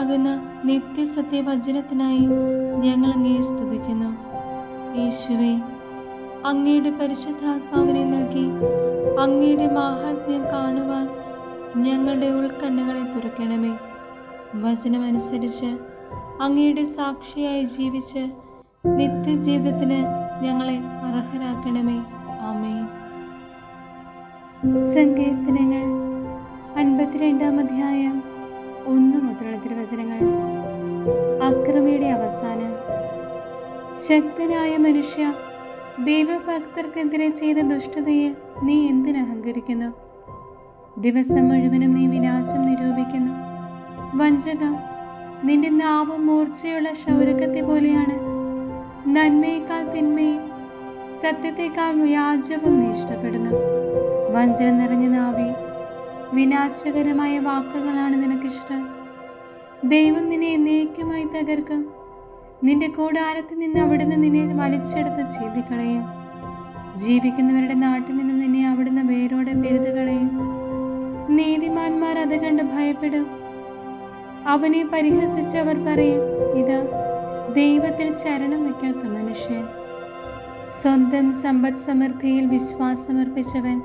ജീവനാകുന്ന നിത്യസത്യവചനത്തിനായി ഞങ്ങൾ അങ്ങയെ സ്തുതിക്കുന്നു. യേശുവേ, അങ്ങയുടെ പരിശുദ്ധാത്മാവിനെ നൽകി അങ്ങയുടെ മാഹാത്മ്യം കാണുവാൻ ഞങ്ങളുടെ ഉൾക്കണ്ണുകളെ തുറക്കണമേ. വചനമനുസരിച്ച് അങ്ങയുടെ സാക്ഷിയായി ജീവിച്ച് നിത്യജീവിതത്തിന് ഞങ്ങളെ അർഹരാക്കണമേ. ആമേൻ. സങ്കീർത്തനങ്ങൾ 52-ാം അധ്യായം 1 മുതലുള്ള തിരുവചനങ്ങൾ. അക്രമിയുടെ അവസാനം. ശക്തനായ മനുഷ്യ, ദൈവഭക്തർക്കെതിരെ ചെയ്ത ദുഷ്ടതയിൽ നീ എന്തിനഹങ്കരിക്കുന്നു? ദിവസം മുഴുവനും നീ വിനാശം നിരൂപിക്കുന്നു. വഞ്ചക, നിന്റെ നാവ് മൂർച്ചയുള്ള ക്ഷൗരകത്തെ പോലെയാണ്. നന്മയേക്കാൾ തിന്മയും സത്യത്തെക്കാൾ വ്യാജവും നീ ഇഷ്ടപ്പെടുന്നു. വഞ്ചന നിറഞ്ഞ നാവേ, വിനാശകരമായ വാക്കുകളാണ് നിനക്കിഷ്ടം. ദൈവം നിന്നെ എന്നേക്കുമായി തകർക്കും. നിന്റെ കൂടാരത്തിൽ നിന്ന് അവിടുന്ന് നിന്നെ വലിച്ചെടുത്ത് ചീന്തിക്കളയും. ജീവിക്കുന്നവരുടെ നാട്ടിൽ നിന്ന് നിന്നെ അവിടുന്ന് വേരോടെ പിഴുതുകളയും. നീതിമാന്മാർ അത് കണ്ട് ഭയപ്പെടും. അവനെ പരിഹസിച്ചവർ പറയും, ഇതാ ദൈവത്തിൽ ശരണം വയ്ക്കാത്ത മനുഷ്യൻ. സ്വന്തം സമ്പദ് സമൃദ്ധിയിൽ വിശ്വാസമർപ്പിച്ചവൻ,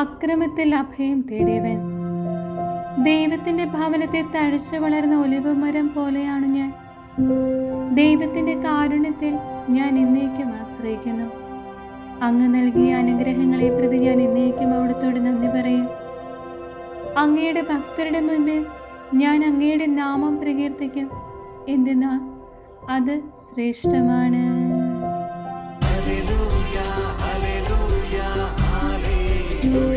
അക്രമത്തിൽ അഭയം തേടിയവൻ. ദൈവത്തിന്റെ ഭവനത്തെ തഴച്ചു വളർന്ന ഒലിവ് മരം പോലെയാണ് ഞാൻ. ദൈവത്തിന്റെ കാരുണ്യത്തിൽ ഞാൻ എന്നേക്കും ആശ്രയിക്കുന്നു. അങ്ങ് നൽകിയ അനുഗ്രഹങ്ങളെ പ്രതി ഞാൻ എന്നേക്കും അവിടുത്തോട് നന്ദി പറയും. അങ്ങയുടെ ഭക്തരുടെ മുൻപിൽ ഞാൻ അങ്ങയുടെ നാമം പ്രകീർത്തിക്കും. എന്തെന്നാൽ അത് ശ്രേഷ്ഠമാണ്. ഹല്ലേലൂയ, ഹല്ലേലൂയ, ഹല്ലേലൂയ.